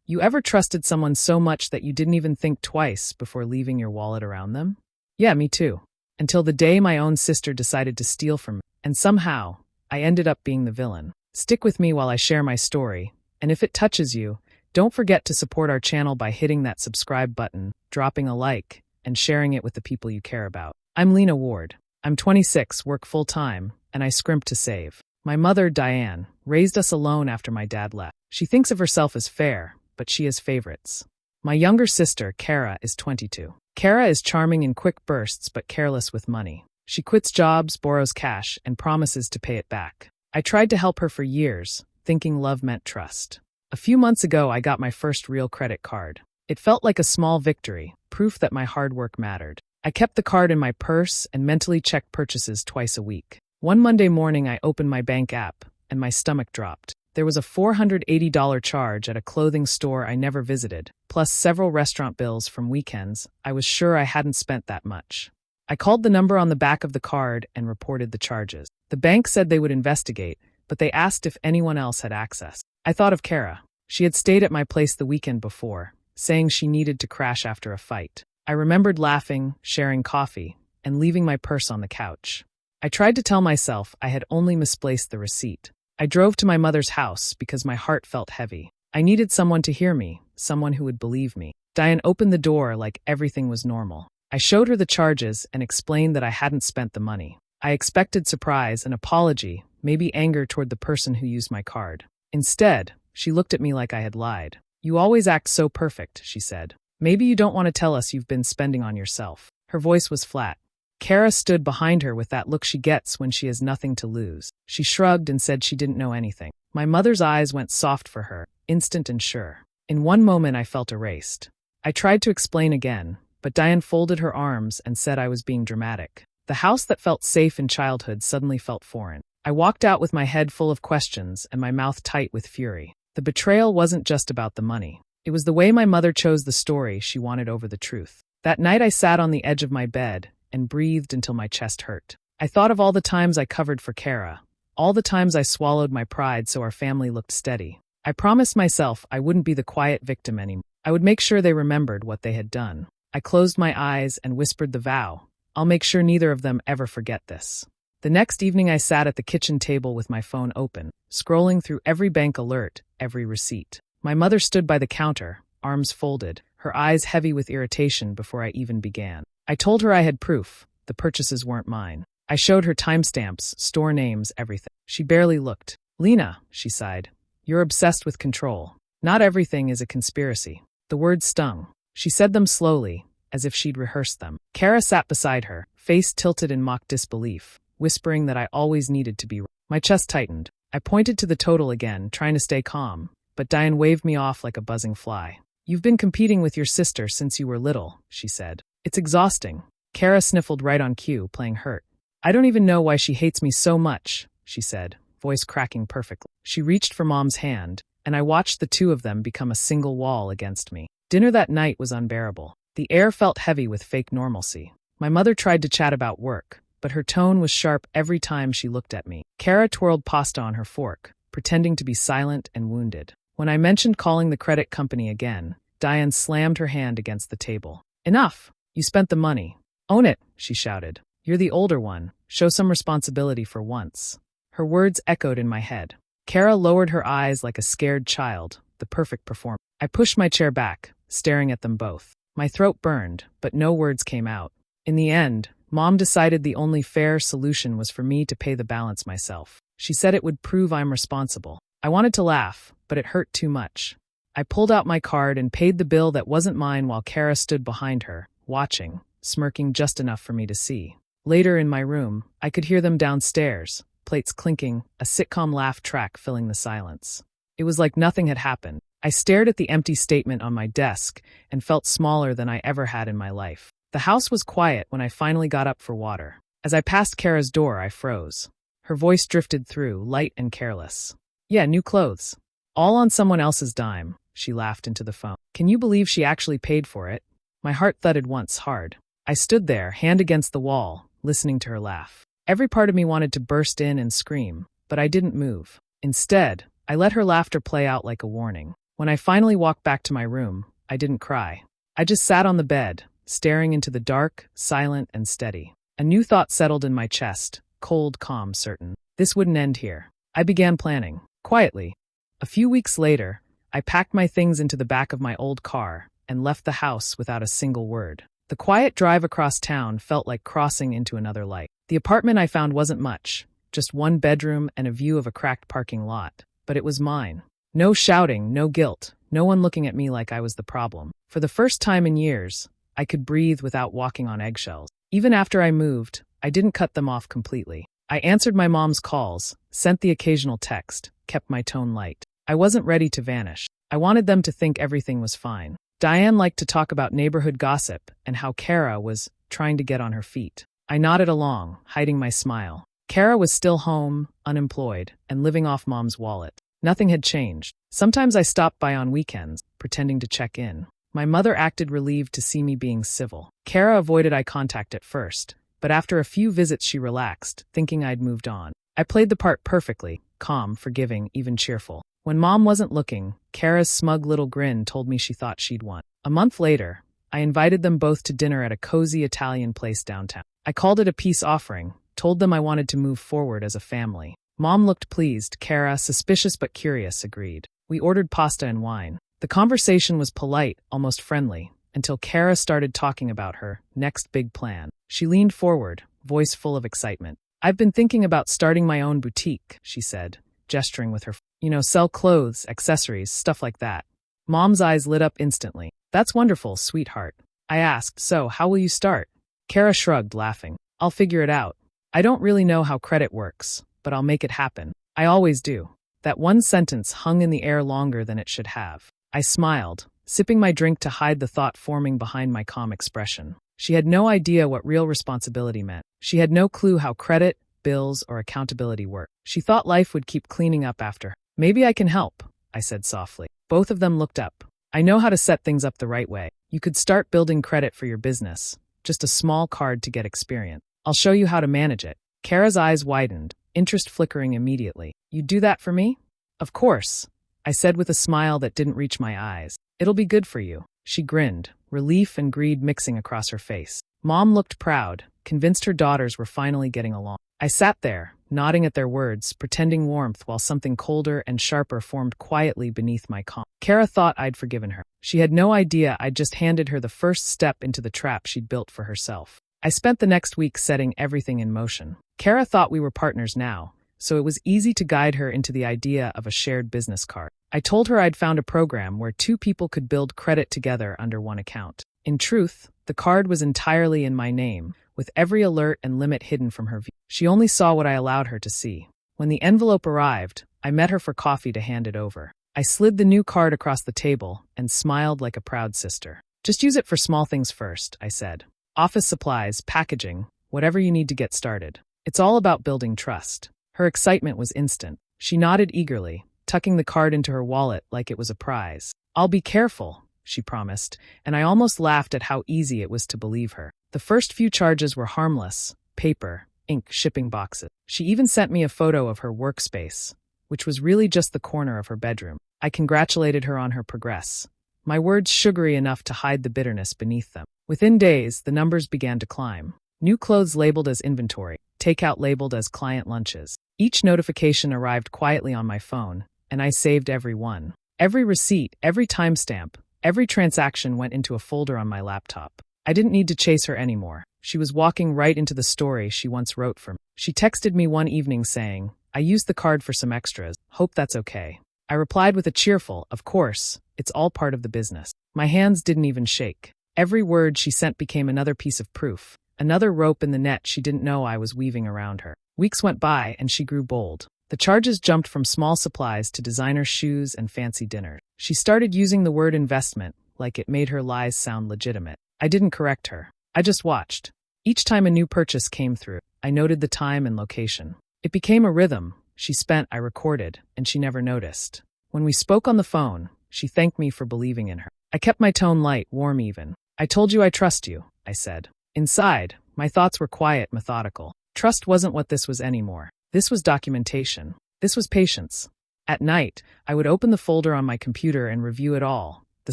You ever trusted someone so much that you didn't even think twice before leaving your wallet around them? Yeah, me too. Until the day my own sister decided to steal from me. And somehow, I ended up being the villain. Stick with me while I share my story, and if it touches you, don't forget to support our channel by hitting that subscribe button, dropping a like, and sharing it with the people you care about. I'm Lena Ward. I'm 26, work full-time, and I scrimp to save. My mother, Diane, raised us alone after my dad left. She thinks of herself as fair, but she has favorites. My younger sister, Kara, is 22. Kara is charming in quick bursts but careless with money. She quits jobs, borrows cash, and promises to pay it back. I tried to help her for years, thinking love meant trust. A few months ago, I got my first real credit card. It felt like a small victory, proof that my hard work mattered. I kept the card in my purse and mentally checked purchases twice a week. One Monday morning, I opened my bank app, and my stomach dropped. There was a $480 charge at a clothing store I never visited, plus several restaurant bills from weekends. I was sure I hadn't spent that much. I called the number on the back of the card and reported the charges. The bank said they would investigate, but they asked if anyone else had access. I thought of Kara. She had stayed at my place the weekend before, saying she needed to crash after a fight. I remembered laughing, sharing coffee, and leaving my purse on the couch. I tried to tell myself I had only misplaced the receipt. I drove to my mother's house because my heart felt heavy. I needed someone to hear me, someone who would believe me. Diane opened the door like everything was normal. I showed her the charges and explained that I hadn't spent the money. I expected surprise, an apology, maybe anger toward the person who used my card. Instead, she looked at me like I had lied. "You always act so perfect," she said. "Maybe you don't want to tell us you've been spending on yourself." Her voice was flat. Kara stood behind her with that look she gets when she has nothing to lose. She shrugged and said she didn't know anything. My mother's eyes went soft for her, instant and sure. In one moment I felt erased. I tried to explain again, but Diane folded her arms and said I was being dramatic. The house that felt safe in childhood suddenly felt foreign. I walked out with my head full of questions and my mouth tight with fury. The betrayal wasn't just about the money. It was the way my mother chose the story she wanted over the truth. That night I sat on the edge of my bed and breathed until my chest hurt. I thought of all the times I covered for Kara, all the times I swallowed my pride so our family looked steady. I promised myself I wouldn't be the quiet victim anymore. I would make sure they remembered what they had done. I closed my eyes and whispered the vow. I'll make sure neither of them ever forget this. The next evening I sat at the kitchen table with my phone open, scrolling through every bank alert, every receipt. My mother stood by the counter, arms folded, her eyes heavy with irritation before I even began. I told her I had proof. The purchases weren't mine. I showed her timestamps, store names, everything. She barely looked. "Lena," she sighed, "you're obsessed with control. Not everything is a conspiracy." The words stung. She said them slowly, as if she'd rehearsed them. Kara sat beside her, face tilted in mock disbelief, whispering that I always needed to be right. My chest tightened. I pointed to the total again, trying to stay calm, but Diane waved me off like a buzzing fly. "You've been competing with your sister since you were little," she said. "It's exhausting." Kara sniffled right on cue, playing hurt. "I don't even know why she hates me so much," she said, voice cracking perfectly. She reached for Mom's hand, and I watched the two of them become a single wall against me. Dinner that night was unbearable. The air felt heavy with fake normalcy. My mother tried to chat about work, but her tone was sharp every time she looked at me. Kara twirled pasta on her fork, pretending to be silent and wounded. When I mentioned calling the credit company again, Diane slammed her hand against the table. "Enough! You spent the money. Own it," she shouted. "You're the older one. Show some responsibility for once." Her words echoed in my head. Kara lowered her eyes like a scared child, the perfect performance. I pushed my chair back, staring at them both. My throat burned, but no words came out. In the end, Mom decided the only fair solution was for me to pay the balance myself. She said it would prove I'm responsible. I wanted to laugh, but it hurt too much. I pulled out my card and paid the bill that wasn't mine while Kara stood behind her, watching, smirking just enough for me to see. Later in my room, I could hear them downstairs, plates clinking, a sitcom laugh track filling the silence. It was like nothing had happened. I stared at the empty statement on my desk and felt smaller than I ever had in my life. The house was quiet when I finally got up for water. As I passed Kara's door, I froze. Her voice drifted through, light and careless. "Yeah, new clothes. All on someone else's dime," she laughed into the phone. "Can you believe she actually paid for it?" My heart thudded once hard. I stood there, hand against the wall, listening to her laugh. Every part of me wanted to burst in and scream, but I didn't move. Instead, I let her laughter play out like a warning. When I finally walked back to my room, I didn't cry. I just sat on the bed, staring into the dark, silent, and steady. A new thought settled in my chest, cold, calm, certain. This wouldn't end here. I began planning, quietly. A few weeks later, I packed my things into the back of my old car and left the house without a single word. The quiet drive across town felt like crossing into another life. The apartment I found wasn't much, just one bedroom and a view of a cracked parking lot, but it was mine. No shouting, no guilt, no one looking at me like I was the problem. For the first time in years, I could breathe without walking on eggshells. Even after I moved, I didn't cut them off completely. I answered my mom's calls, sent the occasional text, kept my tone light. I wasn't ready to vanish. I wanted them to think everything was fine. Diane liked to talk about neighborhood gossip and how Kara was trying to get on her feet. I nodded along, hiding my smile. Kara was still home, unemployed, and living off Mom's wallet. Nothing had changed. Sometimes I stopped by on weekends, pretending to check in. My mother acted relieved to see me being civil. Kara avoided eye contact at first, but after a few visits she relaxed, thinking I'd moved on. I played the part perfectly, calm, forgiving, even cheerful. When Mom wasn't looking, Kara's smug little grin told me she thought she'd won. A month later, I invited them both to dinner at a cozy Italian place downtown. I called it a peace offering, told them I wanted to move forward as a family. Mom looked pleased. Kara, suspicious but curious, agreed. We ordered pasta and wine. The conversation was polite, almost friendly, until Kara started talking about her next big plan. She leaned forward, voice full of excitement. I've been thinking about starting my own boutique, she said, gesturing with her, sell clothes, accessories, stuff like that. Mom's eyes lit up instantly. That's wonderful, sweetheart. I asked, so how will you start? Kara shrugged, laughing. I'll figure it out. I don't really know how credit works, but I'll make it happen. I always do. That one sentence hung in the air longer than it should have. I smiled, sipping my drink to hide the thought forming behind my calm expression. She had no idea what real responsibility meant. She had no clue how credit, bills, or accountability worked. She thought life would keep cleaning up after her. Maybe I can help, I said softly. Both of them looked up. I know how to set things up the right way. You could start building credit for your business. Just a small card to get experience. I'll show you how to manage it. Kara's eyes widened, interest flickering immediately. You'd do that for me? Of course, I said with a smile that didn't reach my eyes. It'll be good for you. She grinned, relief and greed mixing across her face. Mom looked proud, convinced her daughters were finally getting along. I sat there, nodding at their words, pretending warmth while something colder and sharper formed quietly beneath my calm. Kara thought I'd forgiven her. She had no idea I'd just handed her the first step into the trap she'd built for herself. I spent the next week setting everything in motion. Kara thought we were partners now, so it was easy to guide her into the idea of a shared business card. I told her I'd found a program where two people could build credit together under one account. In truth, the card was entirely in my name, with every alert and limit hidden from her view. She only saw what I allowed her to see. When the envelope arrived, I met her for coffee to hand it over. I slid the new card across the table and smiled like a proud sister. Just use it for small things first, I said. Office supplies, packaging, whatever you need to get started. It's all about building trust. Her excitement was instant. She nodded eagerly, tucking the card into her wallet like it was a prize. I'll be careful, she promised, and I almost laughed at how easy it was to believe her. The first few charges were harmless: paper, ink, shipping boxes. She even sent me a photo of her workspace, which was really just the corner of her bedroom. I congratulated her on her progress, my words sugary enough to hide the bitterness beneath them. Within days, the numbers began to climb. New clothes labeled as inventory, takeout labeled as client lunches. Each notification arrived quietly on my phone, and I saved every one. Every receipt, every timestamp, every transaction went into a folder on my laptop. I didn't need to chase her anymore. She was walking right into the story she once wrote for me. She texted me one evening saying, I used the card for some extras. Hope that's okay. I replied with a cheerful, of course, it's all part of the business. My hands didn't even shake. Every word she sent became another piece of proof, another rope in the net she didn't know I was weaving around her. Weeks went by and she grew bold. The charges jumped from small supplies to designer shoes and fancy dinners. She started using the word investment like it made her lies sound legitimate. I didn't correct her. I just watched. Each time a new purchase came through, I noted the time and location. It became a rhythm. She spent, I recorded, and she never noticed. When we spoke on the phone, she thanked me for believing in her. I kept my tone light, warm even. I told you I trust you, I said. Inside, my thoughts were quiet, methodical. Trust wasn't what this was anymore. This was documentation. This was patience. At night, I would open the folder on my computer and review it all. The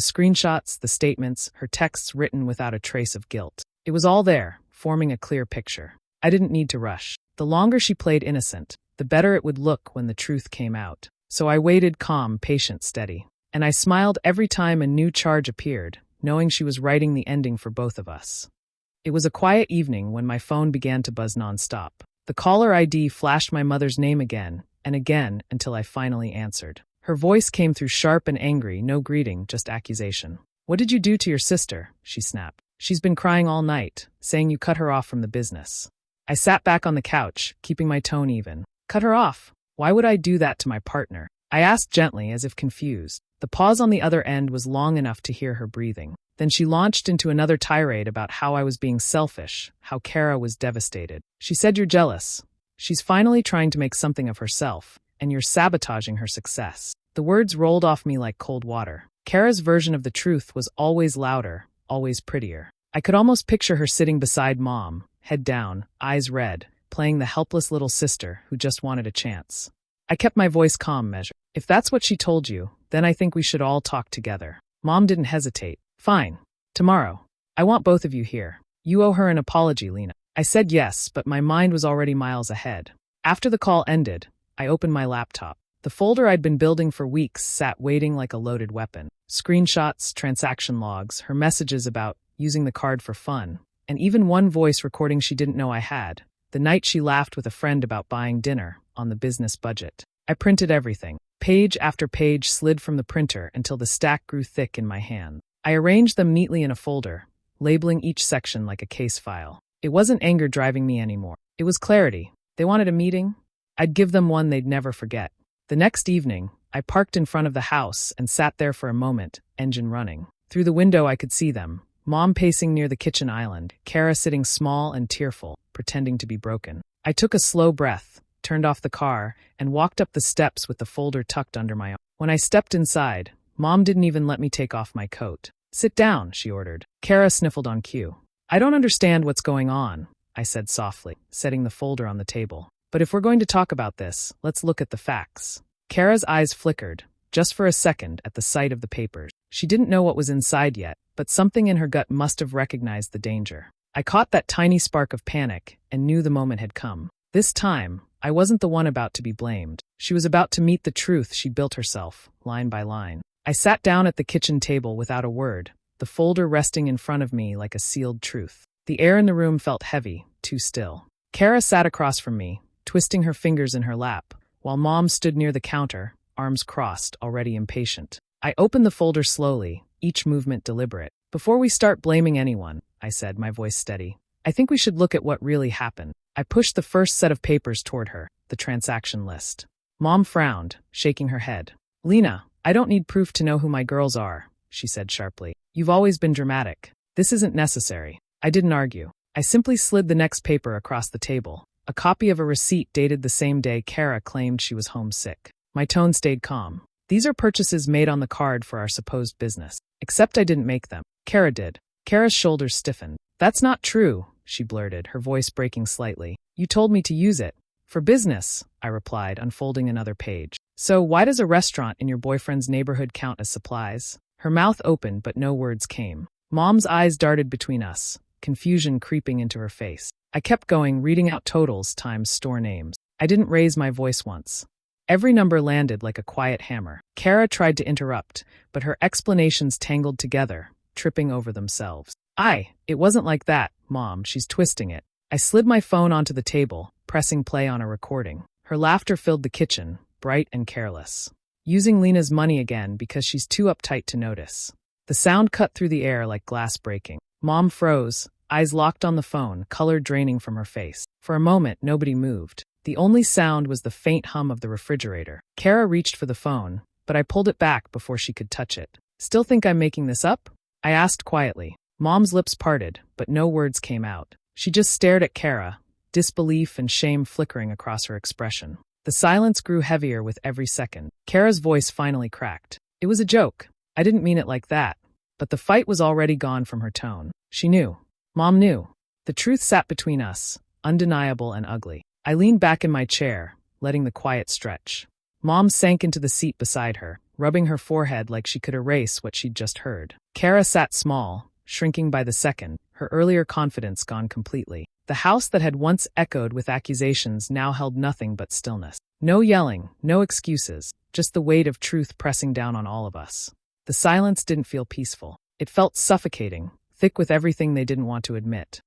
screenshots, the statements, her texts written without a trace of guilt. It was all there, forming a clear picture. I didn't need to rush. The longer she played innocent, the better it would look when the truth came out. So I waited calm, patient, steady. And I smiled every time a new charge appeared, knowing she was writing the ending for both of us. It was a quiet evening when my phone began to buzz nonstop. The caller ID flashed my mother's name again and again until I finally answered. Her voice came through sharp and angry, no greeting, just accusation. "What did you do to your sister?" she snapped. "She's been crying all night, saying you cut her off from the business." I sat back on the couch, keeping my tone even. "Cut her off? Why would I do that to my partner?" I asked gently, as if confused. The pause on the other end was long enough to hear her breathing. Then she launched into another tirade about how I was being selfish, how Kara was devastated. She said, "You're jealous. She's finally trying to make something of herself, and you're sabotaging her success." The words rolled off me like cold water. Kara's version of the truth was always louder, always prettier. I could almost picture her sitting beside Mom, head down, eyes red, playing the helpless little sister who just wanted a chance. I kept my voice calm, measured. "If that's what she told you, then I think we should all talk together." Mom didn't hesitate. "Fine. Tomorrow. I want both of you here. You owe her an apology, Lena." I said yes, but my mind was already miles ahead. After the call ended, I opened my laptop. The folder I'd been building for weeks sat waiting like a loaded weapon. Screenshots, transaction logs, her messages about using the card for fun, and even one voice recording she didn't know I had, the night she laughed with a friend about buying dinner on the business budget. I printed everything. Page after page slid from the printer until the stack grew thick in my hand. I arranged them neatly in a folder, labeling each section like a case file. It wasn't anger driving me anymore. It was clarity. They wanted a meeting? I'd give them one they'd never forget. The next evening, I parked in front of the house and sat there for a moment, engine running. Through the window I could see them, Mom pacing near the kitchen island, Kara sitting small and tearful, pretending to be broken. I took a slow breath, turned off the car, and walked up the steps with the folder tucked under my arm. When I stepped inside, Mom didn't even let me take off my coat. "Sit down," she ordered. Kara sniffled on cue. "I don't understand what's going on," I said softly, setting the folder on the table. "But if we're going to talk about this, let's look at the facts." Kara's eyes flickered, just for a second, at the sight of the papers. She didn't know what was inside yet, but something in her gut must have recognized the danger. I caught that tiny spark of panic and knew the moment had come. This time, I wasn't the one about to be blamed. She was about to meet the truth she built herself, line by line. I sat down at the kitchen table without a word, the folder resting in front of me like a sealed truth. The air in the room felt heavy, too still. Kara sat across from me, twisting her fingers in her lap, while Mom stood near the counter, arms crossed, already impatient. I opened the folder slowly, each movement deliberate. "Before we start blaming anyone," I said, my voice steady, "I think we should look at what really happened." I pushed the first set of papers toward her, the transaction list. Mom frowned, shaking her head. "Lena, I don't need proof to know who my girls are," she said sharply. "You've always been dramatic. This isn't necessary." I didn't argue. I simply slid the next paper across the table, a copy of a receipt dated the same day Kara claimed she was homesick. My tone stayed calm. "These are purchases made on the card for our supposed business. Except I didn't make them. Kara did." Kara's shoulders stiffened. "That's not true," she blurted, her voice breaking slightly. "You told me to use it." "For business," I replied, unfolding another page. "So why does a restaurant in your boyfriend's neighborhood count as supplies?" Her mouth opened, but no words came. Mom's eyes darted between us, confusion creeping into her face. I kept going, reading out totals times store names. I didn't raise my voice once. Every number landed like a quiet hammer. Kara tried to interrupt, but her explanations tangled together, tripping over themselves. It wasn't like that, Mom, she's twisting it." I slid my phone onto the table, pressing play on a recording. Her laughter filled the kitchen, bright and careless. "Using Lena's money again because she's too uptight to notice." The sound cut through the air like glass breaking. Mom froze, eyes locked on the phone, color draining from her face. For a moment, nobody moved. The only sound was the faint hum of the refrigerator. Kara reached for the phone, but I pulled it back before she could touch it. "Still think I'm making this up?" I asked quietly. Mom's lips parted, but no words came out. She just stared at Kara, disbelief and shame flickering across her expression. The silence grew heavier with every second. Kara's voice finally cracked. "It was a joke. I didn't mean it like that." But the fight was already gone from her tone. She knew. Mom knew. The truth sat between us, undeniable and ugly. I leaned back in my chair, letting the quiet stretch. Mom sank into the seat beside her, rubbing her forehead like she could erase what she'd just heard. Kara sat small, shrinking by the second, her earlier confidence gone completely. The house that had once echoed with accusations now held nothing but stillness. No yelling, no excuses, just the weight of truth pressing down on all of us. The silence didn't feel peaceful. It felt suffocating, thick with everything they didn't want to admit.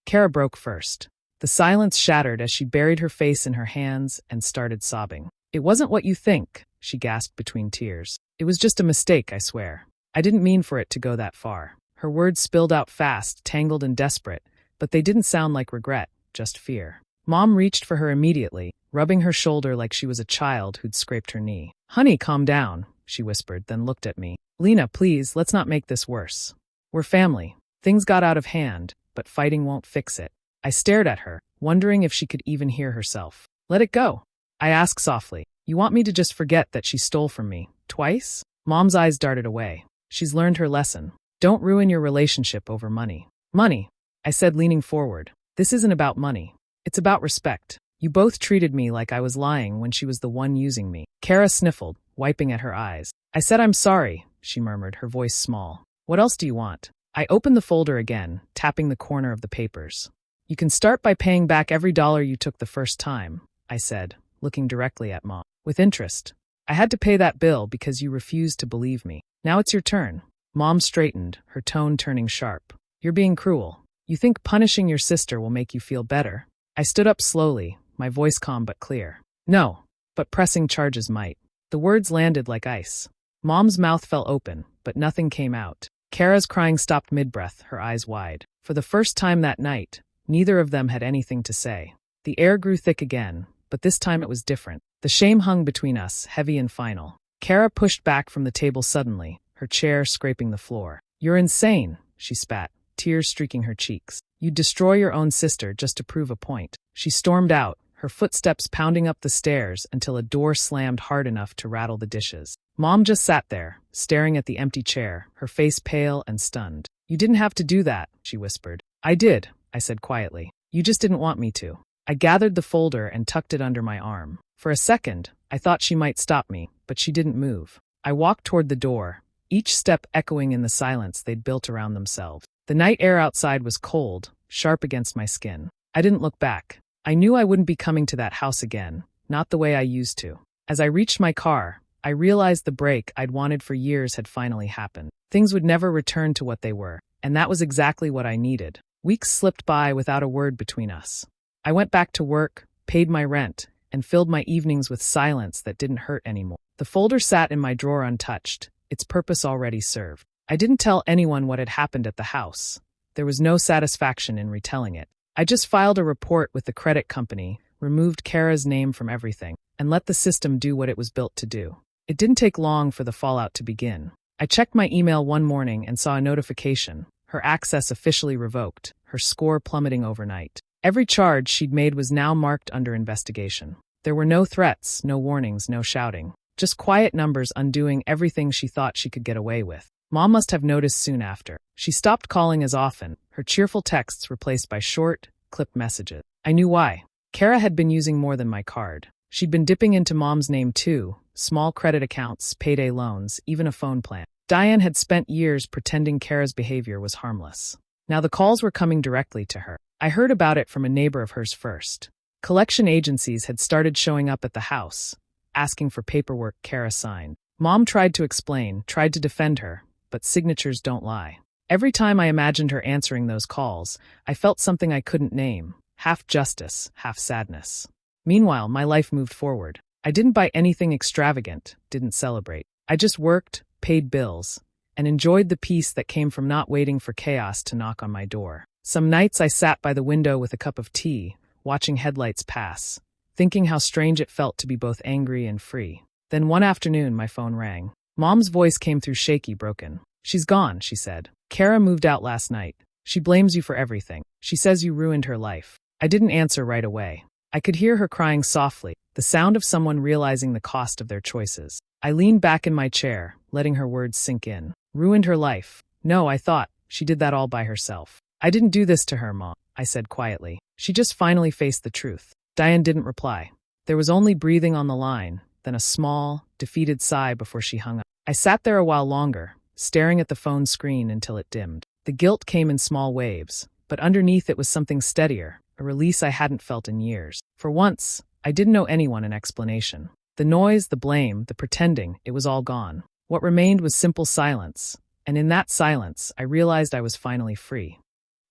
Kara broke first. The silence shattered as she buried her face in her hands and started sobbing. "It wasn't what you think," she gasped between tears. "It was just a mistake, I swear. I didn't mean for it to go that far." Her words spilled out fast, tangled and desperate, but they didn't sound like regret, just fear. Mom reached for her immediately, rubbing her shoulder like she was a child who'd scraped her knee. "Honey, calm down," she whispered, then looked at me. "Lena, please, let's not make this worse. We're family. Things got out of hand, but fighting won't fix it." I stared at her, wondering if she could even hear herself. "Let it go," I asked softly. "You want me to just forget that she stole from me, twice?" Mom's eyes darted away. "She's learned her lesson. Don't ruin your relationship over money." "Money," I said, leaning forward. "This isn't about money. It's about respect. You both treated me like I was lying when she was the one using me." Kara sniffled, wiping at her eyes. "I said I'm sorry," she murmured, her voice small. "What else do you want?" I opened the folder again, tapping the corner of the papers. "You can start by paying back every dollar you took the first time," I said, looking directly at Mom. "With interest. I had to pay that bill because you refused to believe me. Now it's your turn." Mom straightened, her tone turning sharp. "You're being cruel. You think punishing your sister will make you feel better?" I stood up slowly, my voice calm but clear. "No, but pressing charges might." The words landed like ice. Mom's mouth fell open, but nothing came out. Kara's crying stopped mid-breath, her eyes wide. For the first time that night, neither of them had anything to say. The air grew thick again, but this time it was different. The shame hung between us, heavy and final. Kara pushed back from the table suddenly, her chair scraping the floor. "You're insane," she spat, tears streaking her cheeks. "You'd destroy your own sister just to prove a point." She stormed out, her footsteps pounding up the stairs until a door slammed hard enough to rattle the dishes. Mom just sat there, staring at the empty chair, her face pale and stunned. "You didn't have to do that," she whispered. "I did," I said quietly. "You just didn't want me to." I gathered the folder and tucked it under my arm. For a second, I thought she might stop me, but she didn't move. I walked toward the door, each step echoing in the silence they'd built around themselves. The night air outside was cold, sharp against my skin. I didn't look back. I knew I wouldn't be coming to that house again, not the way I used to. As I reached my car, I realized the break I'd wanted for years had finally happened. Things would never return to what they were, and that was exactly what I needed. Weeks slipped by without a word between us. I went back to work, paid my rent, and filled my evenings with silence that didn't hurt anymore. The folder sat in my drawer untouched, its purpose already served. I didn't tell anyone what had happened at the house. There was no satisfaction in retelling it. I just filed a report with the credit company, removed Kara's name from everything, and let the system do what it was built to do. It didn't take long for the fallout to begin. I checked my email one morning and saw a notification. Her access officially revoked, her score plummeting overnight. Every charge she'd made was now marked under investigation. There were no threats, no warnings, no shouting. Just quiet numbers undoing everything she thought she could get away with. Mom must have noticed soon after. She stopped calling as often, her cheerful texts replaced by short, clipped messages. I knew why. Kara had been using more than my card. She'd been dipping into Mom's name too, small credit accounts, payday loans, even a phone plan. Diane had spent years pretending Kara's behavior was harmless. Now the calls were coming directly to her. I heard about it from a neighbor of hers first. Collection agencies had started showing up at the house, asking for paperwork Kara signed. Mom tried to explain, tried to defend her, but signatures don't lie. Every time I imagined her answering those calls, I felt something I couldn't name, half justice, half sadness. Meanwhile, my life moved forward. I didn't buy anything extravagant, didn't celebrate. I just worked, paid bills, and enjoyed the peace that came from not waiting for chaos to knock on my door. Some nights I sat by the window with a cup of tea, watching headlights pass, thinking how strange it felt to be both angry and free. Then one afternoon my phone rang. Mom's voice came through shaky, broken. "She's gone," she said. "Kara moved out last night. She blames you for everything. She says you ruined her life." I didn't answer right away. I could hear her crying softly, the sound of someone realizing the cost of their choices. I leaned back in my chair, letting her words sink in. Ruined her life. No, I thought, she did that all by herself. "I didn't do this to her, Mom," I said quietly. She just finally faced the truth. Diane didn't reply. There was only breathing on the line, then a small, defeated sigh before she hung up. I sat there a while longer, staring at the phone screen until it dimmed. The guilt came in small waves, but underneath it was something steadier, a release I hadn't felt in years. For once, I didn't owe anyone an explanation. The noise, the blame, the pretending, it was all gone. What remained was simple silence, and in that silence, I realized I was finally free.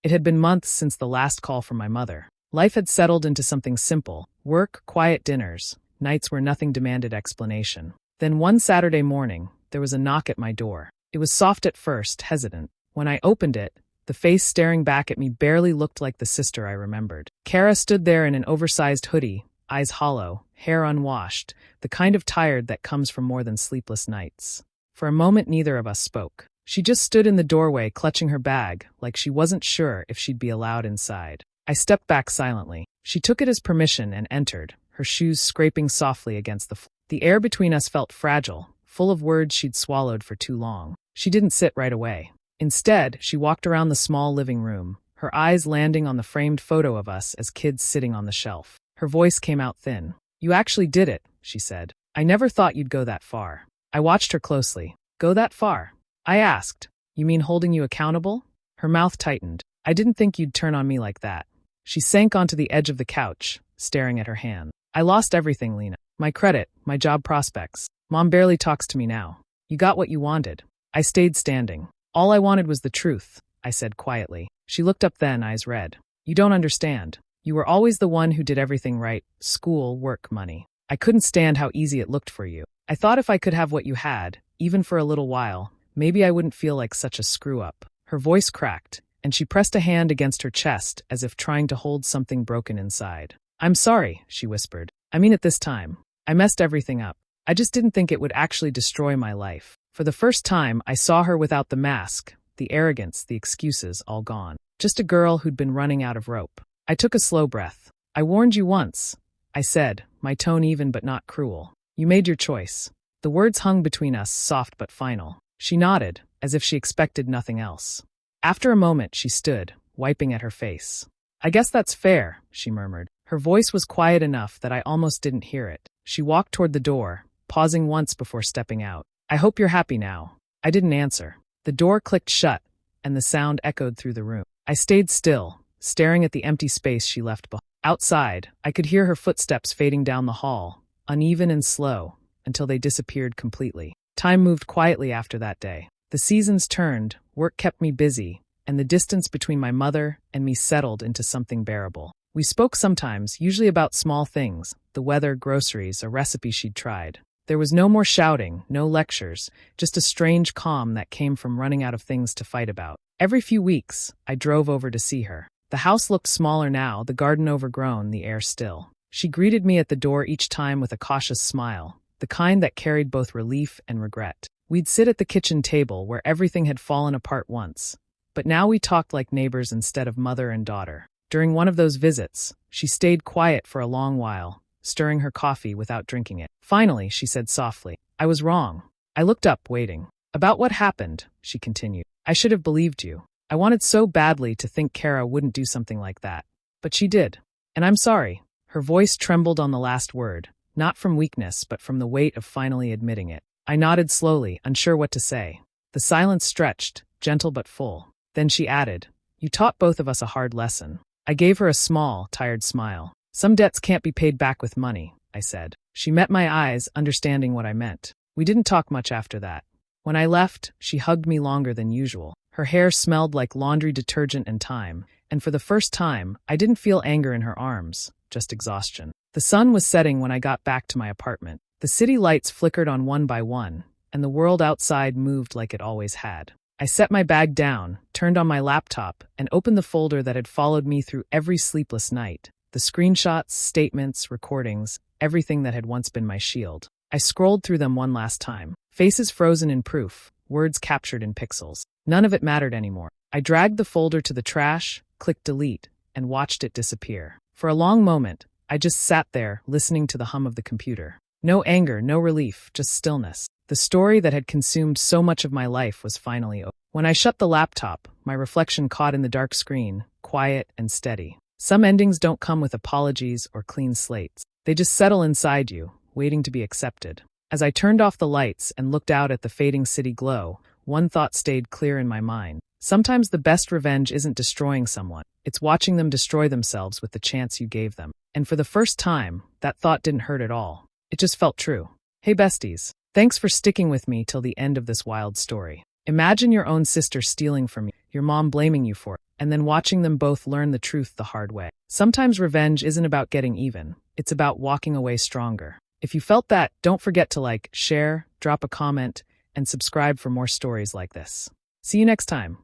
It had been months since the last call from my mother. Life had settled into something simple: work, quiet dinners, nights where nothing demanded explanation. Then one Saturday morning, there was a knock at my door. It was soft at first, hesitant. When I opened it, the face staring back at me barely looked like the sister I remembered. Kara stood there in an oversized hoodie, eyes hollow, hair unwashed, the kind of tired that comes from more than sleepless nights. For a moment, neither of us spoke. She just stood in the doorway, clutching her bag, like she wasn't sure if she'd be allowed inside. I stepped back silently. She took it as permission and entered, her shoes scraping softly against the floor. The air between us felt fragile, full of words she'd swallowed for too long. She didn't sit right away. Instead, she walked around the small living room, her eyes landing on the framed photo of us as kids sitting on the shelf. Her voice came out thin. "You actually did it," she said. "I never thought you'd go that far." I watched her closely. "Go that far?" I asked. "You mean holding you accountable?" Her mouth tightened. "I didn't think you'd turn on me like that." She sank onto the edge of the couch, staring at her hand. "I lost everything, Lena. My credit, my job prospects. Mom barely talks to me now. You got what you wanted." I stayed standing. "All I wanted was the truth," I said quietly. She looked up then, eyes red. "You don't understand. You were always the one who did everything right: school, work, money. I couldn't stand how easy it looked for you. I thought if I could have what you had, even for a little while, maybe I wouldn't feel like such a screw-up." Her voice cracked, and she pressed a hand against her chest as if trying to hold something broken inside. "I'm sorry," she whispered. "I mean it this time. I messed everything up. I just didn't think it would actually destroy my life." For the first time, I saw her without the mask, the arrogance, the excuses, all gone. Just a girl who'd been running out of rope. I took a slow breath. "I warned you once," I said, my tone even but not cruel. "You made your choice." The words hung between us, soft but final. She nodded, as if she expected nothing else. After a moment, she stood, wiping at her face. "I guess that's fair," she murmured. Her voice was quiet enough that I almost didn't hear it. She walked toward the door, pausing once before stepping out. "I hope you're happy now." I didn't answer. The door clicked shut, and the sound echoed through the room. I stayed still, staring at the empty space she left behind. Outside, I could hear her footsteps fading down the hall, uneven and slow, until they disappeared completely. Time moved quietly after that day. The seasons turned, work kept me busy, and the distance between my mother and me settled into something bearable. We spoke sometimes, usually about small things: the weather, groceries, a recipe she'd tried. There was no more shouting, no lectures, just a strange calm that came from running out of things to fight about. Every few weeks, I drove over to see her. The house looked smaller now, the garden overgrown, the air still. She greeted me at the door each time with a cautious smile, the kind that carried both relief and regret. We'd sit at the kitchen table where everything had fallen apart once, but now we talked like neighbors instead of mother and daughter. During one of those visits, she stayed quiet for a long while, stirring her coffee without drinking it. Finally, she said softly, "I was wrong." I looked up, waiting. "About what happened," she continued. "I should have believed you. I wanted so badly to think Kara wouldn't do something like that. But she did. And I'm sorry." Her voice trembled on the last word, not from weakness but from the weight of finally admitting it. I nodded slowly, unsure what to say. The silence stretched, gentle but full. Then she added, "You taught both of us a hard lesson." I gave her a small, tired smile. "Some debts can't be paid back with money," I said. She met my eyes, understanding what I meant. We didn't talk much after that. When I left, she hugged me longer than usual. Her hair smelled like laundry detergent and thyme, and for the first time, I didn't feel anger in her arms, just exhaustion. The sun was setting when I got back to my apartment. The city lights flickered on one by one, and the world outside moved like it always had. I set my bag down, turned on my laptop, and opened the folder that had followed me through every sleepless night. The screenshots, statements, recordings, everything that had once been my shield. I scrolled through them one last time. Faces frozen in proof, words captured in pixels. None of it mattered anymore. I dragged the folder to the trash, clicked delete, and watched it disappear. For a long moment, I just sat there, listening to the hum of the computer. No anger, no relief, just stillness. The story that had consumed so much of my life was finally over. When I shut the laptop, my reflection caught in the dark screen, quiet and steady. Some endings don't come with apologies or clean slates. They just settle inside you, waiting to be accepted. As I turned off the lights and looked out at the fading city glow, one thought stayed clear in my mind. Sometimes the best revenge isn't destroying someone, it's watching them destroy themselves with the chance you gave them. And for the first time, that thought didn't hurt at all. It just felt true. Hey besties, thanks for sticking with me till the end of this wild story. Imagine your own sister stealing from you, your mom blaming you for it, and then watching them both learn the truth the hard way. Sometimes revenge isn't about getting even, it's about walking away stronger. If you felt that, don't forget to like, share, drop a comment, and subscribe for more stories like this. See you next time.